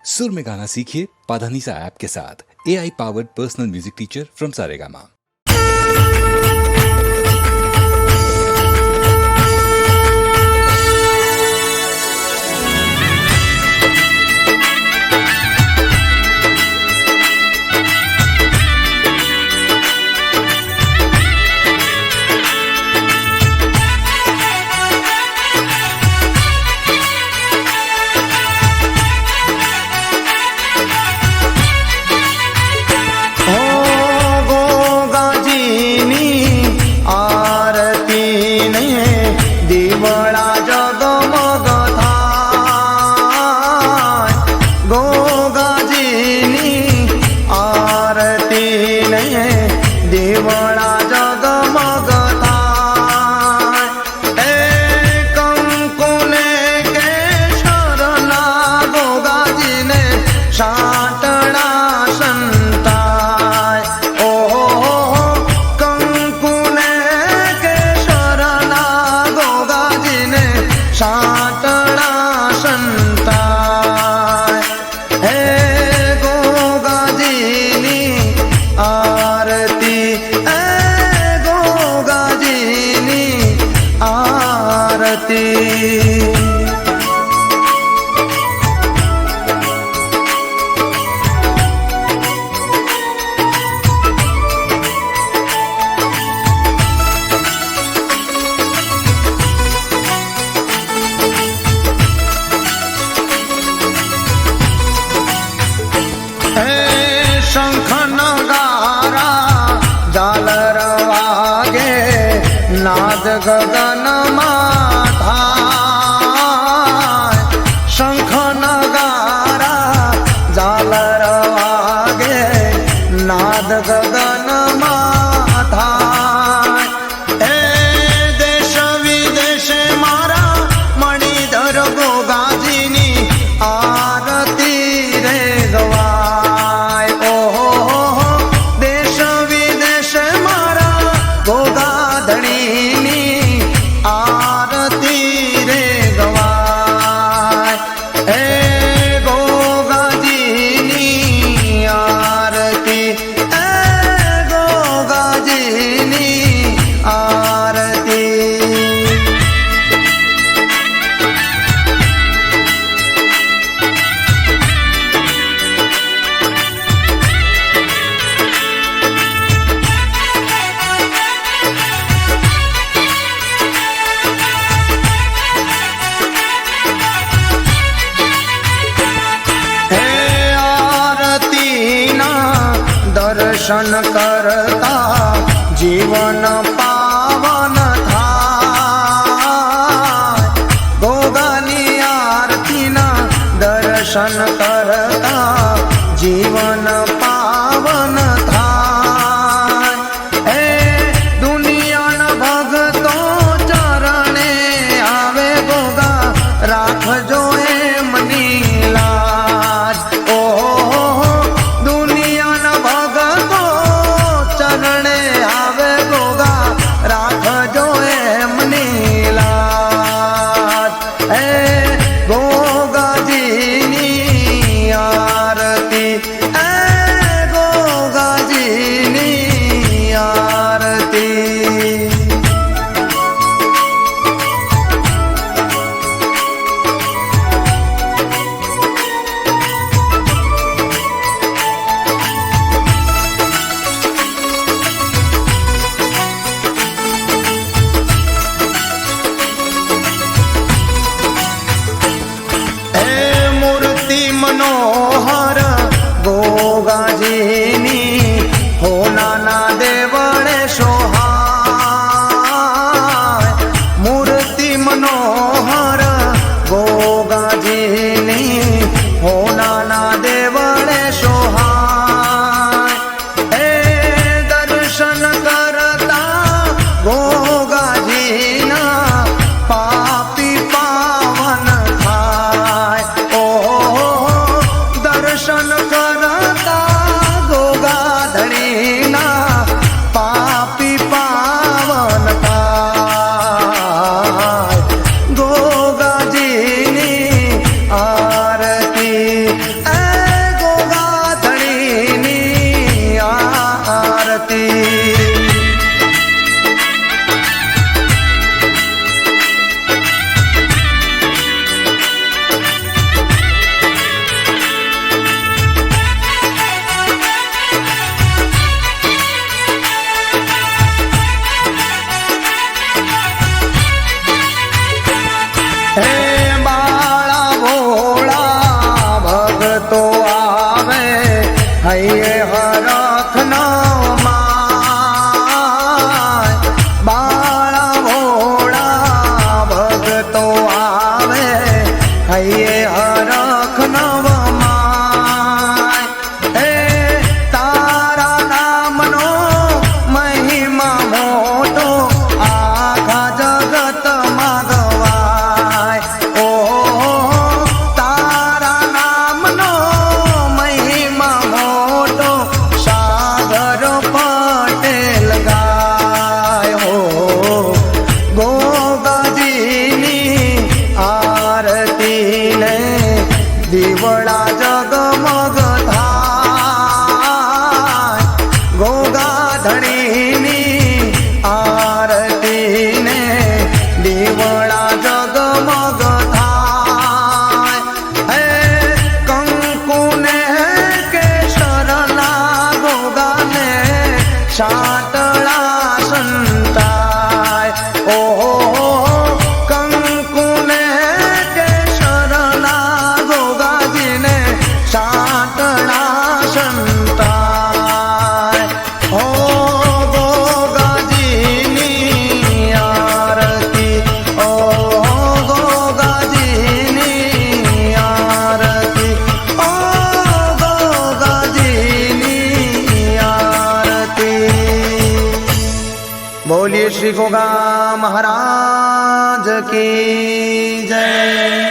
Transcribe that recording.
सुर में गाना सीखिए पाधानीसा ऐप के साथ। AI powered personal music teacher from Saregama. नाद गगन माथा शंख नगारा झालर वागे नाद गगन माथा हे देश विदेश मारा मणिधर गोगाजीनी आरती रे गवाय ओहो देश विदेश मारा गोगा आरती रे गवाय हे गोगाजीनी आरती हे गोगाजीनी आरती। दर्शन करता जीवन पावन थाय गोगानी आरती ना दर्शन करता जीवन पावन थाय हे दुनिया न भगतो चरणे आवे गोगा राखजो एमनी लाज ओहो चरणे आवे गोगा राखजो एमनी लाज हे गोगाजीनी आरती हे દીવડા જગમગ થાય ગોગા ધણીની આરતીને દીવડા જગમગ થાય હે કંકુને કેસરના ગોગાને સાતળા સંતાય ઓહો કંકુને કેસરના ગોગાજીને સાતળા સંતાય ઓ ગોગાજીની આરતી ઓ ગોગાજીની આરતી ઓ ગોગાજીની આરતી બોલીએ શ્રી ગોગા મહારાજ કી જય।